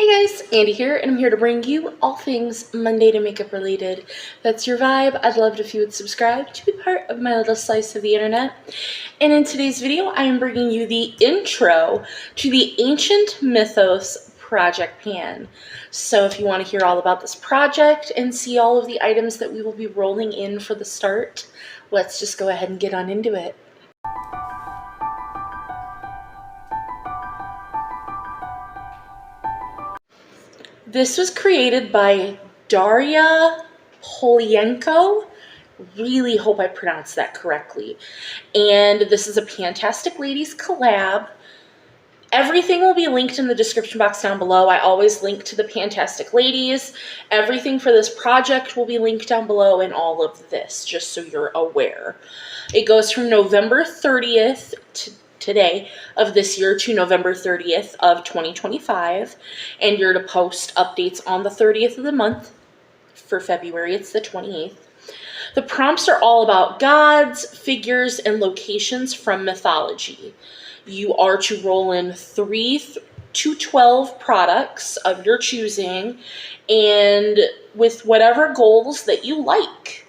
Hey guys, Andy here, and I'm here to bring you all things Monday to makeup related. If that's your vibe, I'd love it if you would subscribe to be part of my little slice of the internet. And in today's video, I am bringing you the intro to the Ancient Mythos project pan. So if you want to hear all about this project and see all of the items that we will be rolling in for the start, let's just go ahead and get on into it. This was created by Darya, Poliyenka. Really hope I pronounced that correctly. And this is a Pantastic Ladies Collab. Everything will be linked in the description box down below. I always link to the Pantastic Ladies. Everything for this project will be linked down below in all of this, just so you're aware. It goes from November 30th to today of this year to November 30th of 2025, and you're to post updates on the 30th of the month. For February, it's the 28th. The prompts are all about gods, figures, and locations from mythology. You are to roll in 3 to 12 products of your choosing, and with whatever goals that you like.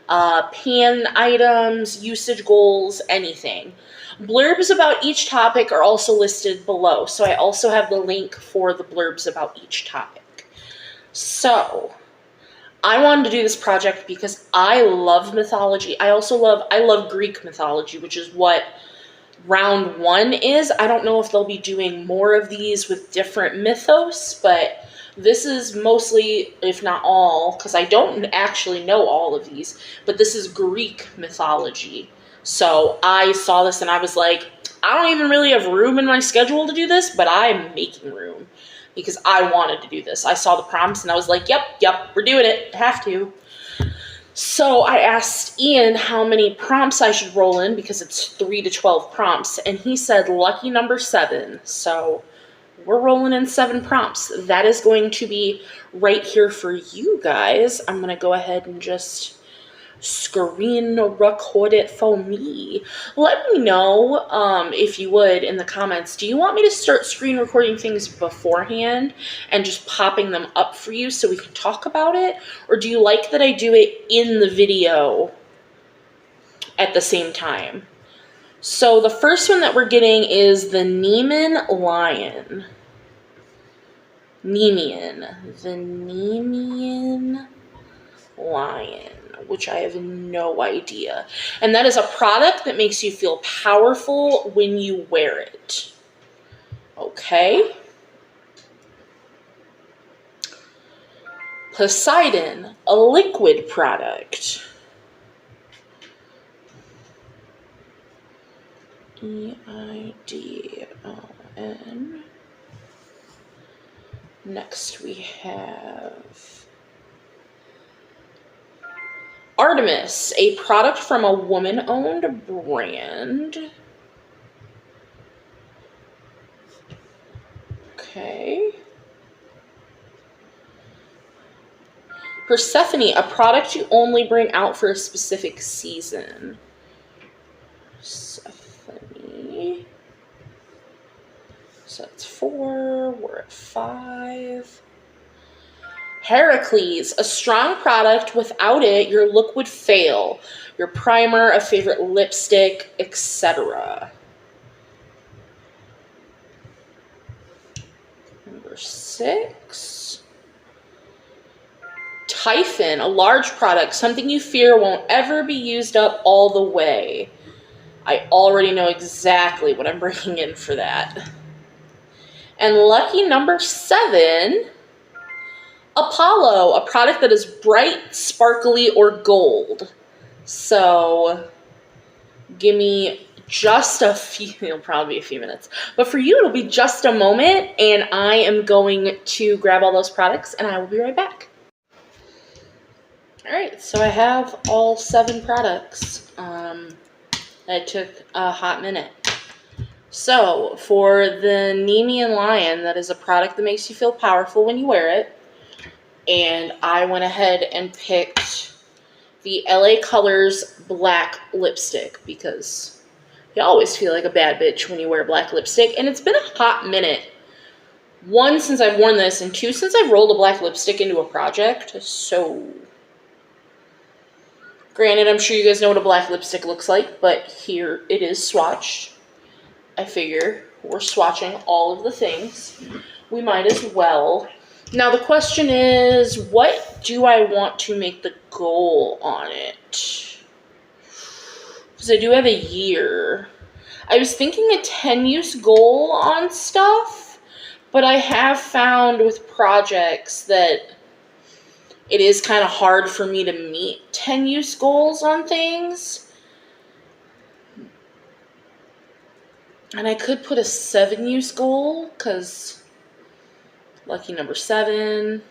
Pan items, usage goals, anything. Blurbs about each topic are also listed below, so I also have the link for the blurbs about each topic. So, I wanted to do this project because I love mythology. I love Greek mythology, which is what round 1 is. I don't know if they'll be doing more of these with different mythos, but this is mostly, if not all, because I don't actually know all of these, but this is Greek mythology. So I saw this and I was like, I don't even really have room in my schedule to do this, but I'm making room because I wanted to do this. I saw the prompts and I was like, yep, we're doing it. Have to. So I asked Ian how many prompts I should roll in because it's 3 to 12 prompts, and he said lucky number 7. So we're rolling in 7 prompts. That is going to be right here for you guys. I'm going to go ahead and just screen record it for me. Let me know if you would in the comments. Do you want me to start screen recording things beforehand and just popping them up for you so we can talk about it? Or do you like that I do it in the video at the same time? So the first one that we're getting is the Nemean Lion. The Nemean Lion, which I have no idea. And that is a product that makes you feel powerful when you wear it. Okay. Poseidon, a liquid product. EIDON. Next we have Artemis, a product from a woman-owned brand. Okay. Persephone, a product you only bring out for a specific season. Persephone. So that's 4. We're at 5. Heracles, a strong product. Without it, your look would fail. Your primer, a favorite lipstick, etc. Number 6. Typhon, a large product. Something you fear won't ever be used up all the way. I already know exactly what I'm bringing in for that. And lucky number 7... Apollo, a product that is bright, sparkly, or gold. So, give me just a few, it'll probably be a few minutes. But for you, it'll be just a moment, and I am going to grab all those products, and I will be right back. Alright, so I have all 7 products. That took a hot minute. So, for the Nemean Lion, that is a product that makes you feel powerful when you wear it. And I went ahead and picked the LA Colors black lipstick because you always feel like a bad bitch when you wear black lipstick. And it's been a hot minute One, since I've worn this, and two, since I've rolled a black lipstick into a project. So, granted, I'm sure you guys know what a black lipstick looks like, but here it is swatched. I figure we're swatching all of the things. We might as well. Now, the question is, what do I want to make the goal on it? Because I do have a year. I was thinking a 10-use goal on stuff. But I have found with projects that it is kind of hard for me to meet 10-use goals on things. And I could put a 7-use goal, because lucky number 7.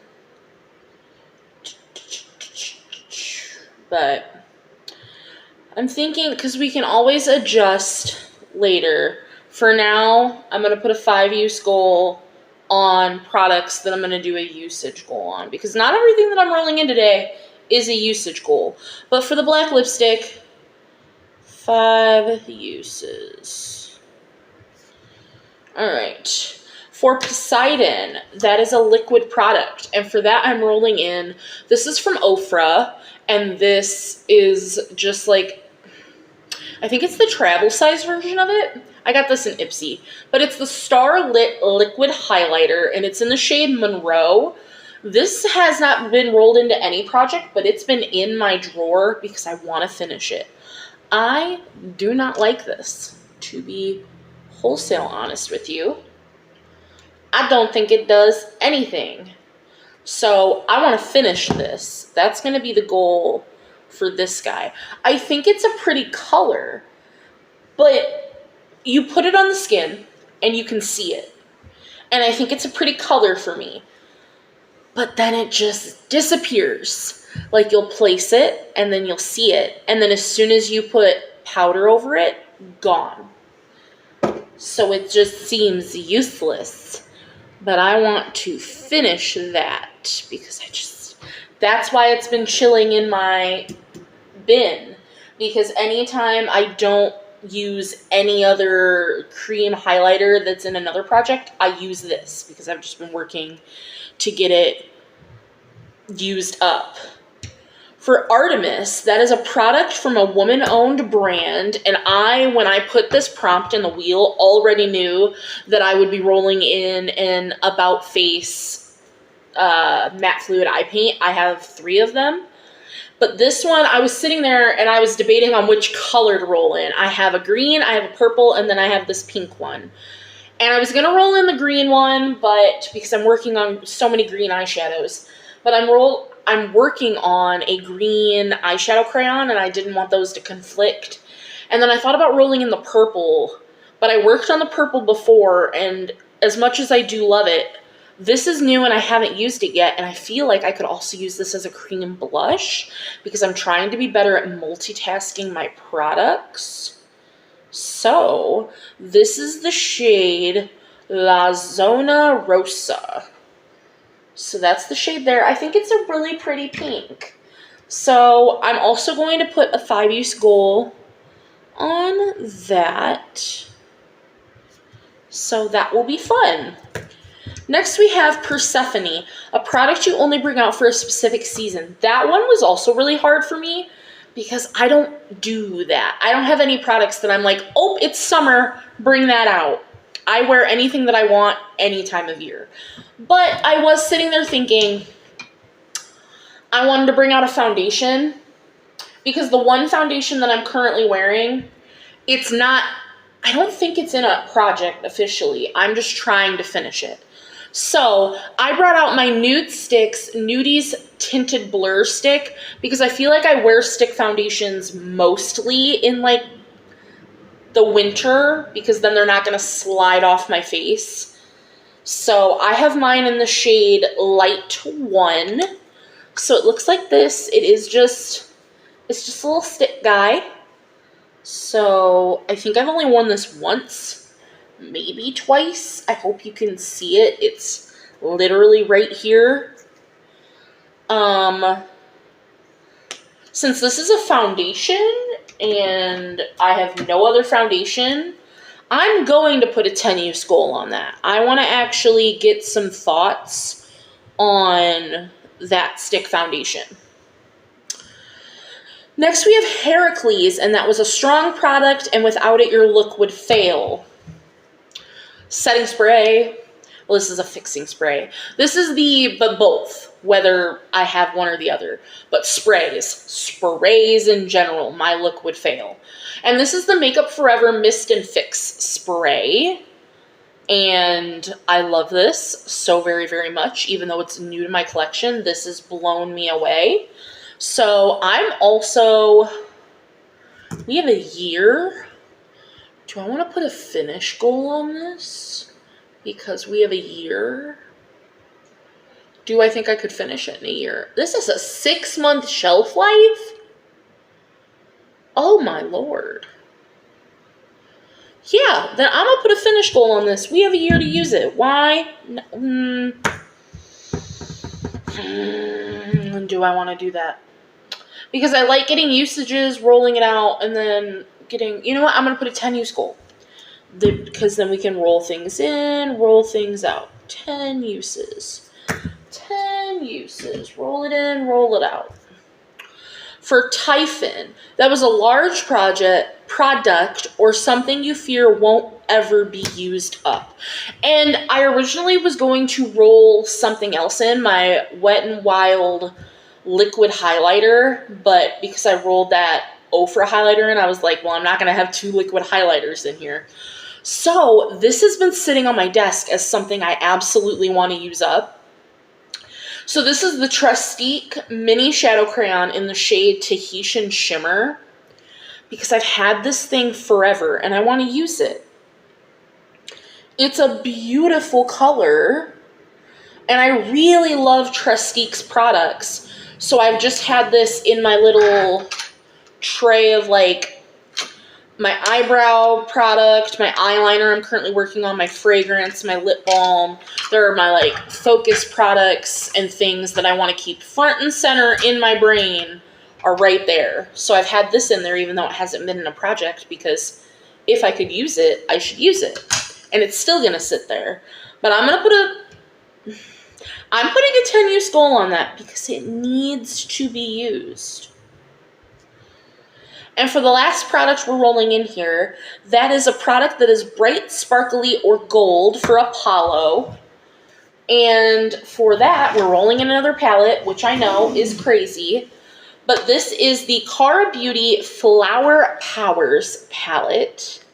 But I'm thinking, because we can always adjust later. For now, I'm going to put a 5-use goal on products that I'm going to do a usage goal on, because not everything that I'm rolling in today is a usage goal. But for the black lipstick, 5 uses. All right. For Poseidon, that is a liquid product, and for that I'm rolling in, this is from Ofra, and this is just like, I think it's the travel size version of it. I got this in Ipsy, but it's the Star Lit Liquid Highlighter, and it's in the shade Monroe. This has not been rolled into any project, but it's been in my drawer because I want to finish it. I do not like this, to be wholesale honest with you. I don't think it does anything. So I want to finish this. That's going to be the goal for this guy. I think it's a pretty color, but you put it on the skin and you can see it. And I think it's a pretty color for me. But then it just disappears. Like, you'll place it and then you'll see it. And then as soon as you put powder over it, gone. So it just seems useless. But I want to finish that because that's why it's been chilling in my bin. Because anytime I don't use any other cream highlighter that's in another project, I use this because I've just been working to get it used up. For Artemis, that is a product from a woman-owned brand, and when I put this prompt in the wheel, already knew that I would be rolling in an About Face matte fluid eye paint. I have 3 of them. But this one, I was sitting there and I was debating on which color to roll in. I have a green, I have a purple, and then I have this pink one. And I was going to roll in the green one, but because I'm working on so many green eyeshadows. But I'm working on a green eyeshadow crayon, and I didn't want those to conflict. And then I thought about rolling in the purple, but I worked on the purple before, and as much as I do love it, this is new and I haven't used it yet, and I feel like I could also use this as a cream blush because I'm trying to be better at multitasking my products. So, this is the shade La Zona Rosa. So that's the shade there. I think it's a really pretty pink. So, I'm also going to put a 5-use goal on that. So that will be fun. Next we have Persephone, a product you only bring out for a specific season. That one was also really hard for me because I don't do that. I don't have any products that I'm like, oh, it's summer, bring that out. I wear anything that I want any time of year. But I was sitting there thinking, I wanted to bring out a foundation because the one foundation that I'm currently wearing, I don't think it's in a project officially. I'm just trying to finish it. So I brought out my Nude Sticks Nudies Tinted Blur Stick because I feel like I wear stick foundations mostly in like the winter because then they're not going to slide off my face. So I have mine in the shade Light 1. So it looks like this. It's just a little stick guy. So I think I've only worn this once. Maybe twice. I hope you can see it. It's literally right here. Since this is a foundation and I have no other foundation, I'm going to put a 10 use goal on that. I want to actually get some thoughts on that stick foundation. Next we have Heracles, and that was a strong product, and without it your look would fail. Setting spray. Well, this is a fixing spray. This is but both, whether I have one or the other. But sprays in general, my look would fail. And this is the Makeup Forever Mist and Fix Spray. And I love this so very, very much. Even though it's new to my collection, this has blown me away. So we have a year. Do I want to put a finish goal on this? Because we have a year. Do I think I could finish it in a year? This is a 6-month shelf life? Oh my Lord. Yeah, then I'm going to put a finish goal on this. We have a year to use it. Why? Do I want to do that? Because I like getting usages, rolling it out, and then getting... You know what? I'm going to put a 10 use goal. Because then we can roll things in, roll things out. 10 uses. 10 uses. Roll it in, roll it out. For Typhon, that was a large product or something you fear won't ever be used up. And I originally was going to roll something else in, my Wet n Wild liquid highlighter, but because I rolled that Ofra highlighter in, I was like, well, I'm not going to have 2 liquid highlighters in here. So this has been sitting on my desk as something I absolutely want to use up. So this is the Trustique Mini Shadow Crayon in the shade Tahitian Shimmer, because I've had this thing forever and I want to use it. It's a beautiful color, and I really love Trustique's products. So I've just had this in my little tray of like my eyebrow product, my eyeliner I'm currently working on, my fragrance, my lip balm. There are my like focus products and things that I want to keep front and center in my brain are right there. So I've had this in there even though it hasn't been in a project, because if I could use it, I should use it. And it's still going to sit there. But I'm putting a 10 use goal on that because it needs to be used. And for the last product we're rolling in here, that is a product that is bright, sparkly, or gold for Apollo. And for that, we're rolling in another palette, which I know is crazy. But this is the Cara Beauty Flower Powers palette.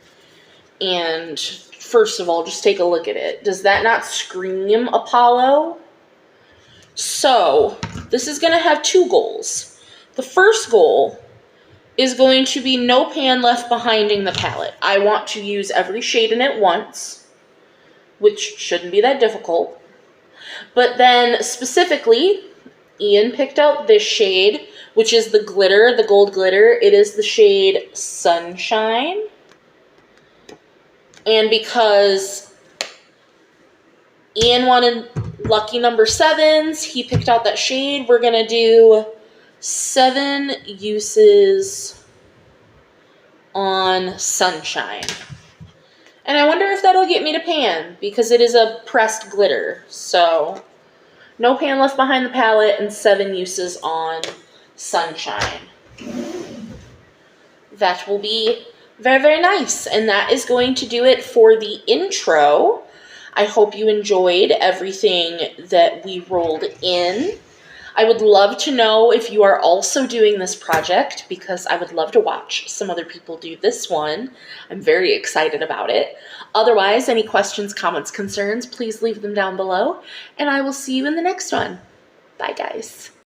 And first of all, just take a look at it. Does that not scream Apollo? So, this is going to have 2 goals. The first goal is going to be no pan left behind in the palette. I want to use every shade in it once, which shouldn't be that difficult. But then specifically, Ian picked out this shade, which is the glitter, the gold glitter. It is the shade Sunshine. And because Ian wanted lucky number 7s, he picked out that shade. We're going to do 7 uses on Sunshine. And I wonder if that'll get me to pan, because it is a pressed glitter. So, no pan left behind the palette and 7 uses on Sunshine. That will be very, very nice. And that is going to do it for the intro. I hope you enjoyed everything that we rolled in. I would love to know if you are also doing this project, because I would love to watch some other people do this one. I'm very excited about it. Otherwise, any questions, comments, concerns, please leave them down below, and I will see you in the next one. Bye, guys.